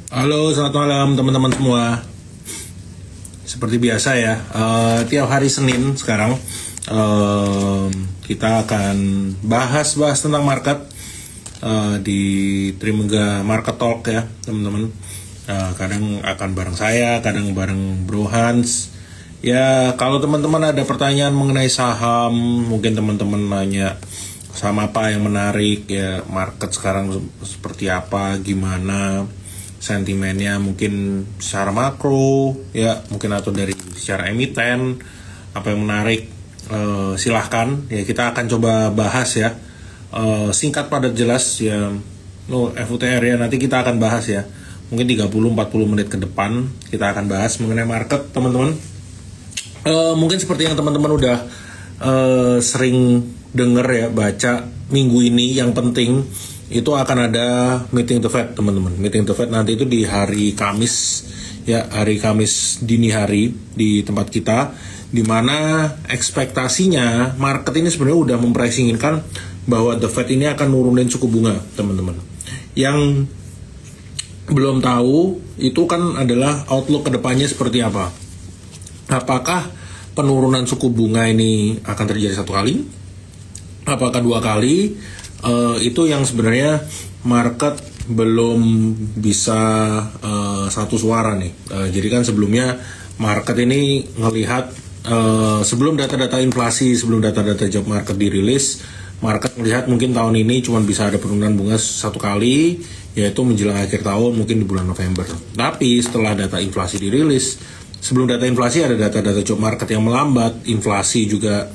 Halo, selamat malam teman-teman semua. Seperti biasa ya, tiap hari Senin sekarang kita akan bahas tentang market di Trimegah Market Talk ya teman-teman. Kadang akan bareng saya, kadang bareng Bro Hans. Ya, kalau teman-teman ada pertanyaan mengenai saham, mungkin teman-teman nanya sama apa yang menarik ya, market sekarang seperti apa, gimana sentimennya, mungkin secara makro ya, mungkin atau dari secara emiten apa yang menarik, silahkan ya, kita akan coba bahas ya, singkat padat jelas ya, FUTR ya, nanti kita akan bahas ya, mungkin 30-40 menit ke depan kita akan bahas mengenai market teman-teman. Mungkin seperti yang teman-teman udah sering denger ya, baca minggu ini, yang penting itu akan ada meeting the Fed teman-teman. Meeting the Fed nanti itu di hari Kamis ya, hari Kamis dini hari di tempat kita, dimana ekspektasinya market ini sebenarnya udah mempresinginkan bahwa the Fed ini akan nurunin suku bunga teman-teman. Yang belum tahu itu kan adalah outlook kedepannya seperti apa. Apakah penurunan suku bunga ini akan terjadi satu kali? Apakah dua kali? Itu yang sebenarnya market belum bisa satu suara nih. Jadi kan sebelumnya market ini ngelihat sebelum data-data inflasi, sebelum data-data job market dirilis, market melihat mungkin tahun ini cuma bisa ada penurunan bunga satu kali, yaitu menjelang akhir tahun mungkin di bulan November. Tapi setelah data inflasi dirilis, sebelum data inflasi ada data-data job market yang melambat, inflasi juga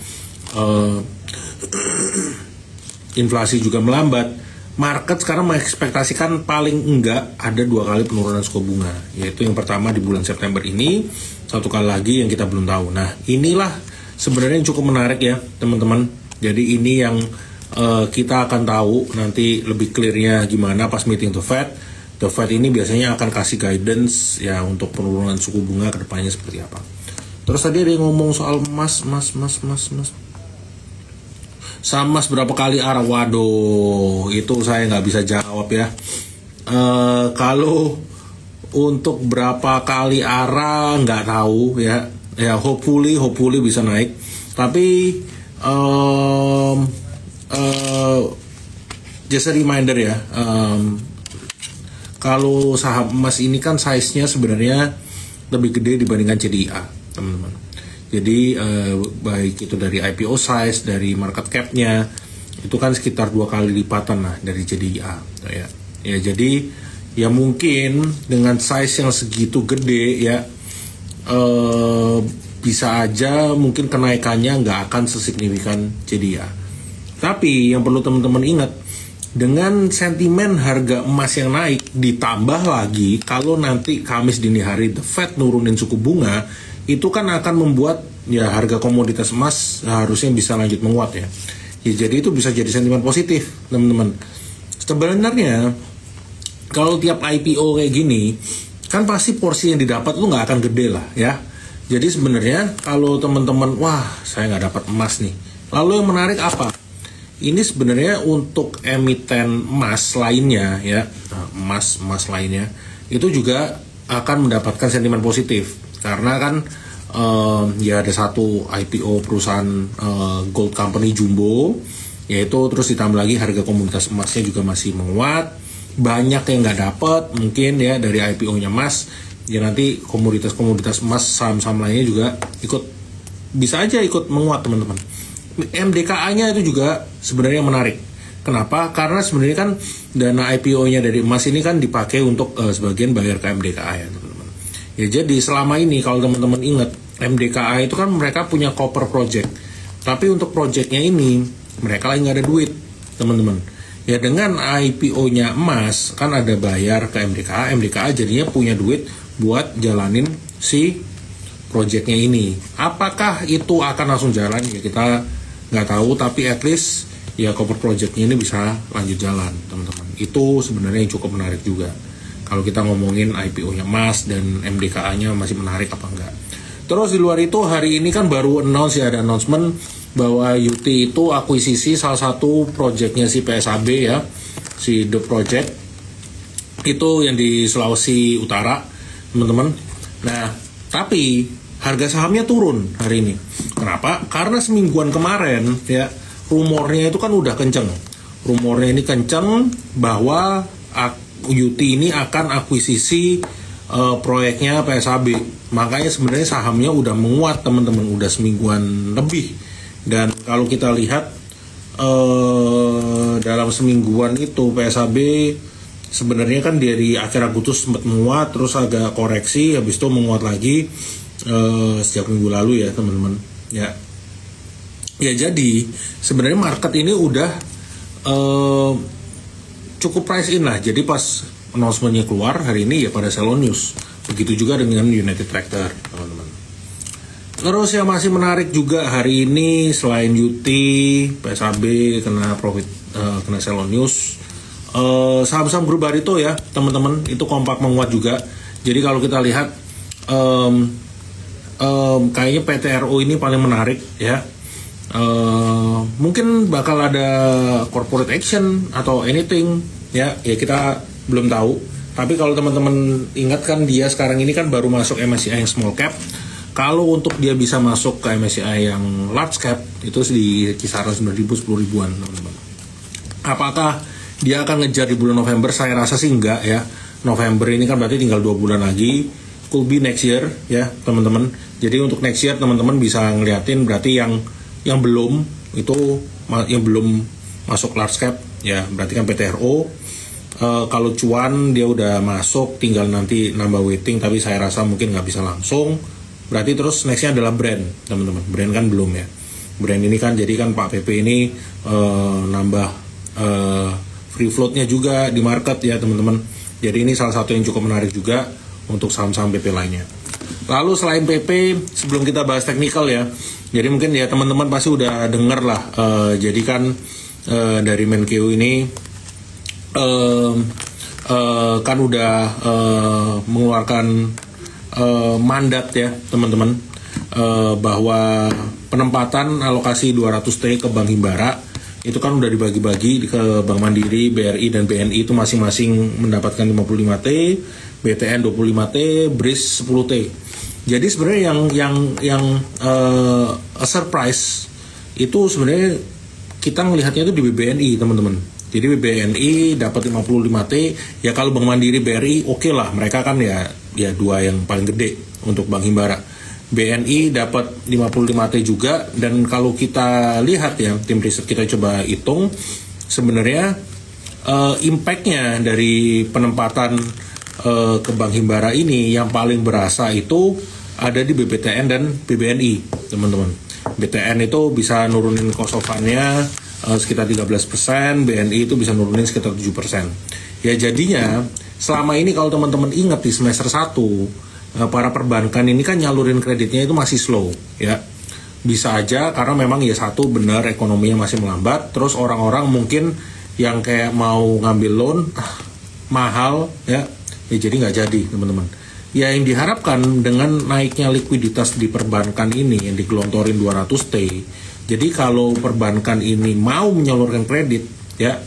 melambat. Market sekarang mengekspektasikan paling enggak ada dua kali penurunan suku bunga, yaitu yang pertama di bulan September ini, satu kali lagi yang kita belum tahu. Nah, inilah sebenarnya yang cukup menarik ya teman-teman. Jadi ini yang kita akan tahu nanti lebih clearnya gimana pas meeting the Fed. The Fed ini biasanya akan kasih guidance ya untuk penurunan suku bunga ke depannya seperti apa. Terus tadi ada yang ngomong soal emas. Sama berapa kali arah, waduh itu saya nggak bisa jawab ya. Kalau untuk berapa kali arah nggak tahu ya. Ya hopefully bisa naik. Tapi just a reminder ya, kalau saham emas ini kan size-nya sebenarnya lebih gede dibandingkan CDIA teman-teman. Jadi baik itu dari IPO size, dari market cap-nya, itu kan sekitar 2 kali lipatan lah dari CDIA ya. Ya jadi ya mungkin dengan size yang segitu gede ya, bisa aja mungkin kenaikannya nggak akan sesignifikan CDIA. Tapi yang perlu teman-teman ingat, dengan sentimen harga emas yang naik, ditambah lagi kalau nanti Kamis dini hari the Fed nurunin suku bunga, itu kan akan membuat ya harga komoditas emas harusnya bisa lanjut menguat ya. Ya jadi itu bisa jadi sentimen positif teman-teman. Sebenarnya kalau tiap IPO kayak gini kan pasti porsi yang didapat itu nggak akan gede lah ya. Jadi sebenarnya kalau teman-teman, wah saya nggak dapat emas nih, lalu yang menarik apa? Ini sebenarnya untuk emiten emas lainnya ya, emas lainnya itu juga akan mendapatkan sentimen positif. Karena kan ya ada satu IPO perusahaan gold company jumbo, yaitu terus ditambah lagi harga komoditas emasnya juga masih menguat, banyak yang nggak dapat mungkin ya dari IPO-nya emas, ya nanti komoditas emas, saham-saham lainnya juga bisa aja ikut menguat teman-teman. MDKA-nya itu juga sebenarnya menarik. Kenapa? Karena sebenarnya kan dana IPO-nya dari emas ini kan dipakai untuk sebagian bayar ke MDKA ya teman-teman. Ya jadi selama ini kalau teman-teman ingat, MDKA itu kan mereka punya copper project, tapi untuk projectnya ini mereka lagi nggak ada duit teman-teman. Ya dengan IPO-nya emas kan ada bayar ke MDKA, MDKA jadinya punya duit buat jalanin si projectnya ini. Apakah itu akan langsung jalan ya kita nggak tahu, tapi at least ya copper projectnya ini bisa lanjut jalan teman-teman. Itu sebenarnya yang cukup menarik juga. Kalau kita ngomongin IPO-nya emas dan MDKA-nya masih menarik apa enggak. Terus di luar itu hari ini kan baru ada announcement bahwa UT itu akuisisi salah satu projectnya si PSAB ya, si The Project. Itu yang di Sulawesi Utara, teman-teman. Nah, tapi harga sahamnya turun hari ini. Kenapa? Karena semingguan kemarin ya rumornya itu kan udah kenceng. Rumornya ini kenceng bahwa UT ini akan akuisisi proyeknya PSAB. Makanya sebenarnya sahamnya udah menguat, teman-teman, udah semingguan lebih. Dan kalau kita lihat dalam semingguan itu PSAB sebenarnya kan dari akhir Agustus sempat menguat, terus agak koreksi, habis itu menguat lagi sejak minggu lalu ya, teman-teman. Ya, jadi sebenarnya market ini udah cukup price in lah. Jadi pas announcement-nya keluar hari ini ya pada sell on news. Begitu juga dengan United Tractor, teman-teman. Terus yang masih menarik juga hari ini selain UT, PSAB kena profit, kena sell on news. Saham-saham grup Barito ya, teman-teman, itu kompak menguat juga. Jadi kalau kita lihat kayaknya PTRO ini paling menarik ya. Mungkin bakal ada corporate action atau anything ya kita belum tahu. Tapi kalau teman-teman ingat kan dia sekarang ini kan baru masuk MSCI yang small cap. Kalau untuk dia bisa masuk ke MSCI yang large cap itu di kisaran 9.000 10 ribuan, teman-teman. Apakah dia akan ngejar di bulan November? Saya rasa sih enggak ya. November ini kan berarti tinggal 2 bulan lagi. Could be next year ya, teman-teman. Jadi untuk next year teman-teman bisa ngeliatin berarti yang belum itu yang belum masuk large cap ya, berarti kan PTRO. Kalau cuan dia udah masuk, tinggal nanti nambah weighting, tapi saya rasa mungkin nggak bisa langsung. Berarti terus nextnya adalah brand, teman-teman. Brand kan belum ya. Brand ini kan jadi kan Pak PP ini nambah free floatnya juga di market ya, teman-teman. Jadi ini salah satu yang cukup menarik juga untuk saham-saham PP lainnya. Lalu selain PP, sebelum kita bahas teknikal ya, jadi mungkin ya teman-teman pasti udah denger lah. Jadi kan dari Menkeu ini kan udah mengeluarkan mandat ya, teman-teman, bahwa penempatan alokasi 200T ke Bank Himbara itu kan udah dibagi-bagi ke Bank Mandiri, BRI, dan BNI itu masing-masing mendapatkan 55T, BTN 25T, BRIS 10T. Jadi sebenarnya yang surprise itu sebenarnya kita melihatnya itu di BBNI, teman-teman. Jadi BBNI dapat 55T, ya kalau Bank Mandiri, BRI oke lah, mereka kan ya dua yang paling gede untuk Bank Himbara. BNI dapat 55T juga, dan kalau kita lihat ya, tim riset kita coba hitung, sebenarnya impact-nya dari penempatan ke Bank Himbara ini yang paling berasa itu ada di BBTN dan BBNI, teman-teman. BTN itu bisa nurunin cost of fund-nya sekitar 13%, BNI itu bisa nurunin sekitar 7%. Ya jadinya selama ini kalau teman-teman ingat di semester 1 para perbankan ini kan nyalurin kreditnya itu masih slow ya. Bisa aja karena memang ya satu benar ekonominya masih melambat, terus orang-orang mungkin yang kayak mau ngambil loan mahal ya jadi nggak jadi, teman-teman. Ya yang diharapkan dengan naiknya likuiditas di perbankan ini yang digelontorin 200T, jadi kalau perbankan ini mau menyalurkan kredit ya,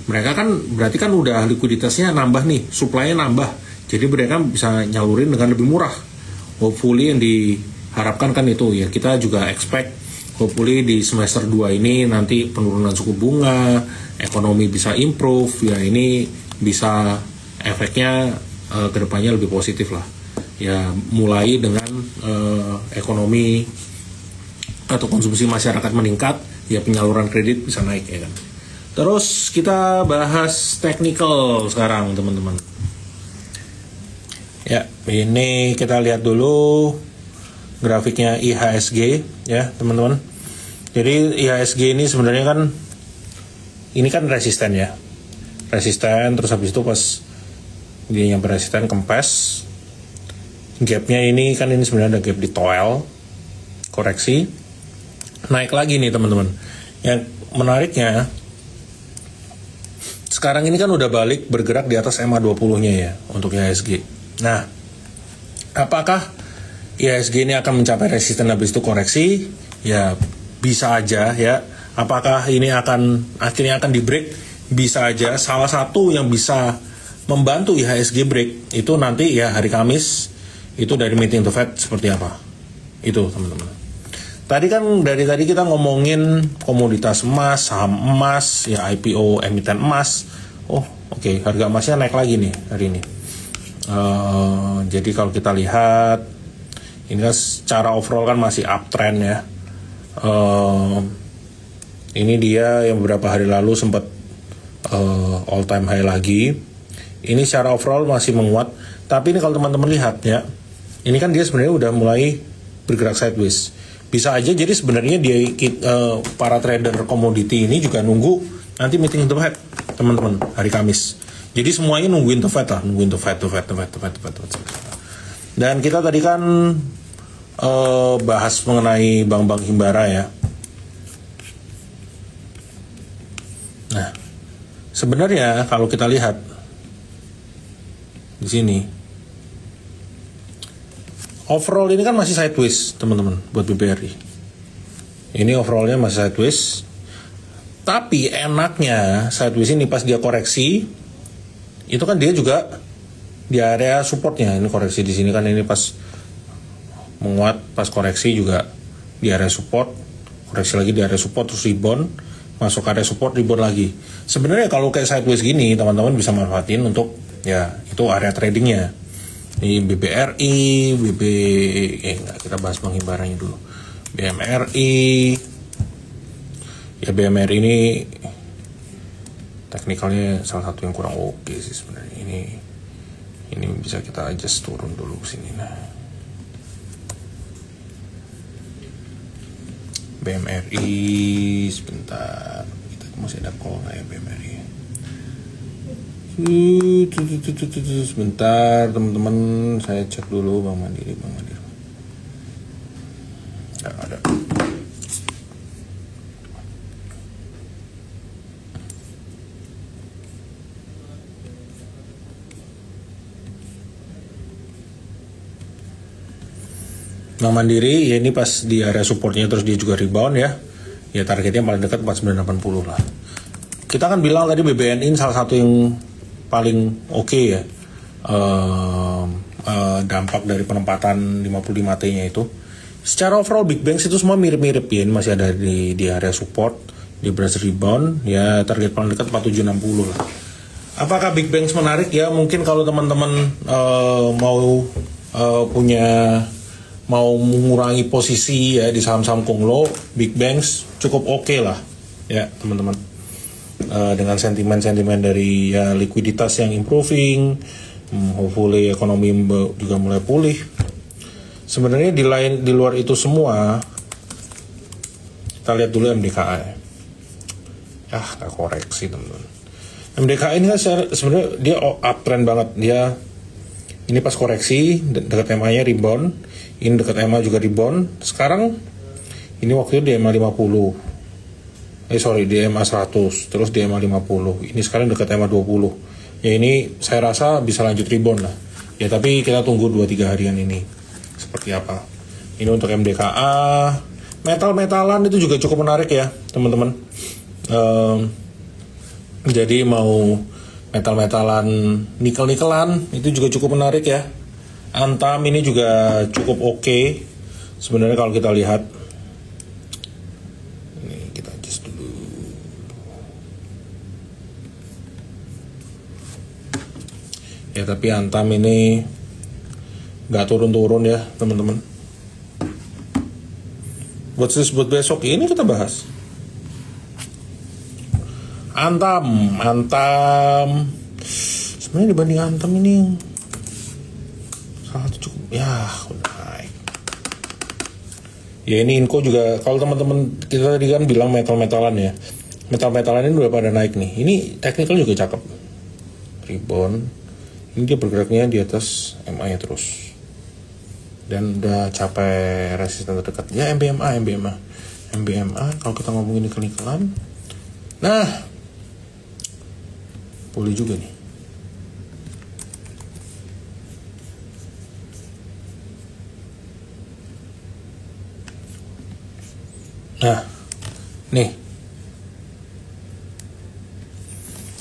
mereka kan berarti kan udah likuiditasnya nambah nih, supply-nya nambah, jadi mereka bisa nyalurin dengan lebih murah. Hopefully yang diharapkan kan itu ya, kita juga expect hopefully di semester 2 ini nanti penurunan suku bunga, ekonomi bisa improve ya, ini bisa efeknya kedepannya lebih positif lah ya, mulai dengan ekonomi atau konsumsi masyarakat meningkat ya, penyaluran kredit bisa naik ya kan. Terus kita bahas technical sekarang, teman-teman ya. Ini kita lihat dulu grafiknya IHSG ya, teman-teman. Jadi IHSG ini sebenarnya kan ini kan resisten ya, resisten, terus habis itu pas dia yang resisten kempes, gapnya ini kan ini sebenarnya ada gap di toel, koreksi, naik lagi nih, teman-teman. Yang menariknya sekarang ini kan udah balik bergerak di atas MA20-nya ya untuk IHSG. Nah, apakah IHSG ini akan mencapai resisten habis itu koreksi? Ya bisa aja ya. Apakah ini akan akhirnya akan di break? Bisa aja. Salah satu yang bisa membantu IHSG break itu nanti ya hari Kamis itu dari meeting the Fed seperti apa. Itu teman-teman. Tadi kan dari tadi kita ngomongin komoditas emas, saham emas, ya IPO emiten emas. Oh, oke, harga emasnya naik lagi nih hari ini. Jadi kalau kita lihat ini kan secara overall kan masih uptrend ya. Ini dia yang beberapa hari lalu sempat all time high lagi. Ini secara overall masih menguat. Tapi ini kalau teman-teman lihat ya, ini kan dia sebenarnya udah mulai bergerak sideways. Bisa aja jadi sebenarnya dia para trader komoditi ini juga nunggu nanti meeting the Fed teman-teman hari Kamis. Jadi semuanya nungguin the Fed lah, nungguin the Fed. Dan kita tadi kan bahas mengenai bank-bank himbara ya. Nah, sebenarnya kalau kita lihat di sini, overall ini kan masih sideways, teman-teman, buat BBRI. Ini overallnya masih sideways. Tapi enaknya sideways ini pas dia koreksi, itu kan dia juga di area supportnya. Ini koreksi di sini kan ini pas menguat, pas koreksi juga di area support, koreksi lagi di area support terus rebound. Masuk area support rebound lagi. Sebenarnya kalau kayak sideways gini teman-teman bisa manfaatin untuk ya itu area tradingnya. Ini BBRI, kita bahas bank himbaranya dulu. BMRI. Ya BMRI ini teknikalnya salah satu yang kurang oke sih sebenarnya. Ini bisa kita adjust turun dulu ke sini nah. BMRI sebentar, kita masih ada call nggak ya BMRI? Sebentar teman-teman, saya cek dulu Bank Mandiri. Nggak ada. Bank Mandiri ya ini pas di area supportnya terus dia juga rebound ya. Ya targetnya paling dekat 4980 lah. Kita kan bilang tadi BBNI salah satu yang paling oke ya. Dampak dari penempatan 55T-nya itu. Secara overall Big Banks itu semua mirip-mirip ya. Ini masih ada di area support, di berhasil rebound ya, target paling dekat 4760 lah. Apakah Big Banks menarik ya? Mungkin kalau teman-teman mau mengurangi posisi ya di saham-saham Konglo, Big Banks cukup oke lah ya teman-teman. Dengan sentimen-sentimen dari ya likuiditas yang improving, hopefully ekonomi juga mulai pulih. Sebenarnya di luar itu semua kita lihat dulu MDKA. Kita koreksi teman-teman. MDKA ini kan sebenarnya dia uptrend banget dia. Ini pas koreksi dekat EMA-nya rebound, ini dekat EMA juga rebound. Sekarang ini waktu itu di EMA 50. Di EMA 100, terus di EMA 50. Ini sekarang dekat EMA 20. Ya ini saya rasa bisa lanjut rebound lah. Ya tapi kita tunggu 2-3 harian ini seperti apa. Ini untuk MDKA. Metal-metalan itu juga cukup menarik ya, teman-teman. Jadi mau metal-metalan nikel-nikelan itu juga cukup menarik ya. Antam ini juga cukup oke. Sebenarnya kalau kita lihat ini kita adjust dulu. Ya tapi Antam ini nggak turun-turun ya teman-teman. Buat besok ini kita bahas Antam sebenarnya dibanding Antam ini salah satu cukup ya udah naik. Ya ini Inco juga kalau teman-teman kita tadi kan bilang metal-metalan ya, metal-metalan ini udah pada naik nih. Ini technical juga cakep, rebound. Ini dia bergeraknya di atas MA nya terus dan udah capai resisten terdekat ya. MBMA kalau kita ngomongin nikel-nikelan, nah boleh juga nih. Nah, nih.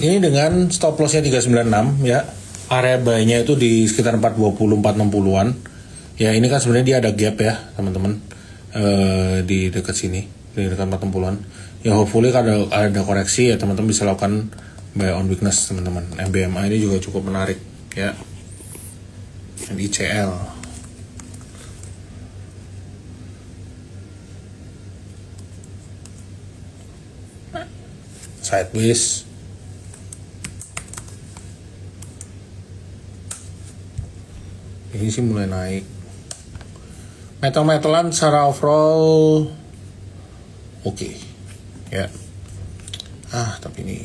Ini dengan stop lossnya 396 ya. Area buy-nya itu di sekitar 420 460-an. Ya, ini kan sebenarnya dia ada gap ya, teman-teman. Di dekat sini, di dekat 460-an. Ya, hopefully kalau ada koreksi ya teman-teman bisa lakukan buy on weakness, teman-teman. MBMA ini juga cukup menarik ya. Dan ICL. Sideways. Ini sih mulai naik. Metal-metalan secara overall oke. Ya. Tapi ini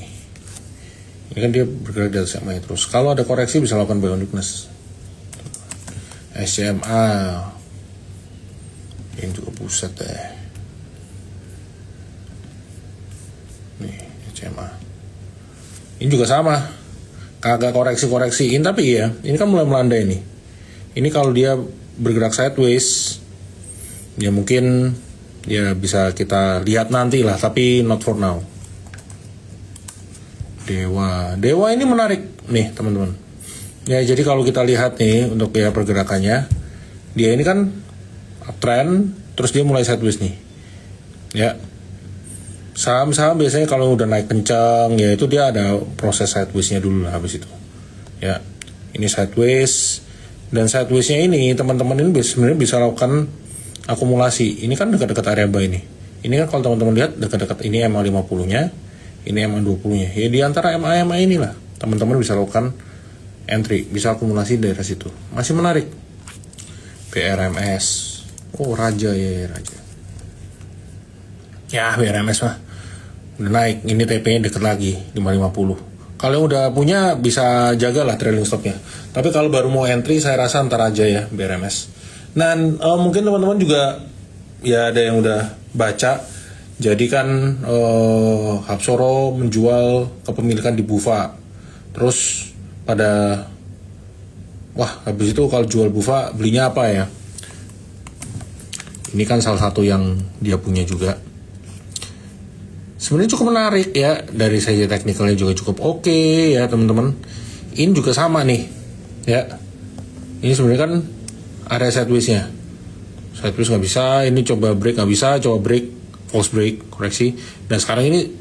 kan dia bergerak di atas SMA terus. Kalau ada koreksi bisa lakukan buy on weakness. SMA ini juga buset deh. Nih SMA. Ini juga sama. Kagak koreksi-koreksiin tapi ya, ini kan mulai melandai nih. Ini kalau dia bergerak sideways, ya mungkin ya bisa kita lihat nanti lah, tapi not for now. Dewa ini menarik nih teman-teman. Ya jadi kalau kita lihat nih untuk ya pergerakannya, dia ini kan uptrend, terus dia mulai sideways nih. Ya, saham-saham biasanya kalau udah naik kencang, ya itu dia ada proses sidewaysnya dulu lah habis itu. Ya, ini sideways. Dan sidewaysnya ini teman-teman ini sebenarnya bisa lakukan akumulasi. Ini kan dekat-dekat area buy ini. Ini kan kalau teman-teman lihat dekat-dekat ini MA 50-nya, ini MA 20-nya. Ya di antara MA inilah teman-teman bisa lakukan entry, bisa akumulasi dari situ. Masih menarik. BRMS. Oh, raja ya, raja. Ya, BRMS mah udah naik. Ini TP-nya dekat lagi 550. Kalau yang udah punya bisa jagalah trailing stopnya. Tapi kalau baru mau entry saya rasa antar aja ya BRMS. Dan mungkin teman-teman juga ya ada yang udah baca. Jadi kan Hapsoro menjual kepemilikan di Bufa. Terus habis itu kalau jual Bufa belinya apa ya? Ini kan salah satu yang dia punya juga. Sebenarnya cukup menarik ya, dari segi teknikalnya juga cukup oke ya teman-teman. Ini juga sama nih ya. Ini sebenarnya kan area sidewaysnya. Sideways nggak bisa, ini coba break nggak bisa, coba break, false break, koreksi. Dan sekarang ini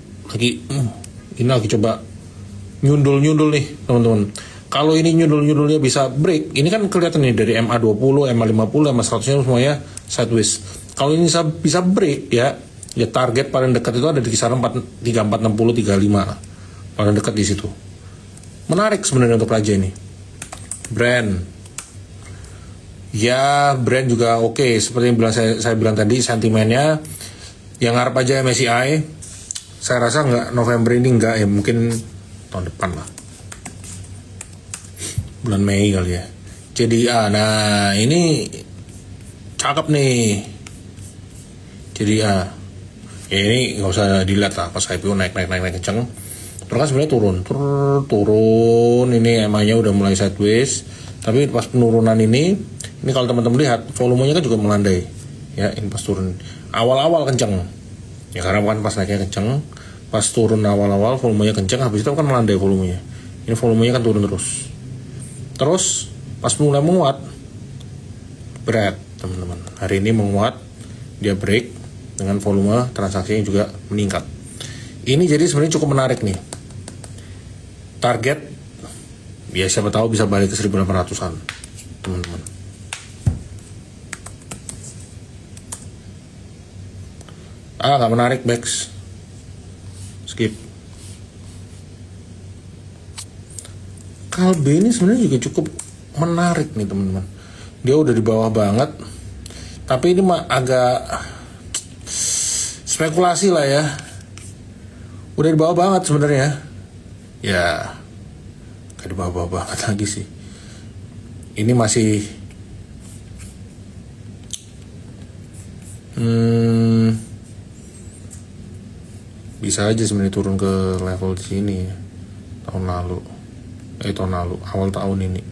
lagi coba nyundul nih teman-teman. Kalau ini nyundulnya bisa break, ini kan kelihatan nih dari MA 20, MA 50, MA 100-nya semuanya sideways. Kalau ini bisa break ya target paling dekat itu ada di kisaran 3460 35. Paling dekat di situ. Menarik sebenarnya untuk raja ini. Brand. Ya, brand juga oke. Seperti yang saya bilang tadi, sentimennya yang harap aja MSCI. Saya rasa nggak November ini nggak ya, mungkin tahun depan lah. Bulan Mei kali ya. Jadi nah ini cakep nih. Jadi ya ini nggak usah dilihat lah, pas IPO naik kenceng. Terus kan sebenarnya turun. Ini EMA-nya udah mulai sideways. Tapi pas penurunan ini kalau teman-teman lihat volumenya kan juga melandai. Ya, ini pas turun awal-awal kenceng. Ya karena kan pas naiknya kenceng, pas turun awal-awal volumenya kenceng, habis itu kan melandai volumenya. Ini volumenya kan turun terus. Terus pas mulai menguat, berat teman-teman. Hari ini menguat, dia break. Dengan volume transaksinya juga meningkat. Ini jadi sebenarnya cukup menarik nih. Target, ya siapa tahu bisa balik ke 1800-an, teman-teman. Nggak menarik, Bex. Skip. Kalbe ini sebenarnya juga cukup menarik nih, teman-teman. Dia udah di bawah banget. Tapi ini mah agak spekulasi lah ya. Udah di bawah banget sebenarnya. Ya, kayak di bawah banget lagi sih. Ini masih bisa aja sebenarnya turun ke level di sini ya. Tahun lalu, awal tahun ini.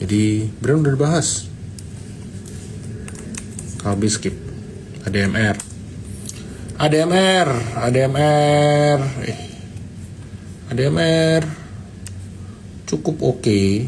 Jadi brand udah dibahas. Kalbi skip. ADMR. ADMR cukup oke.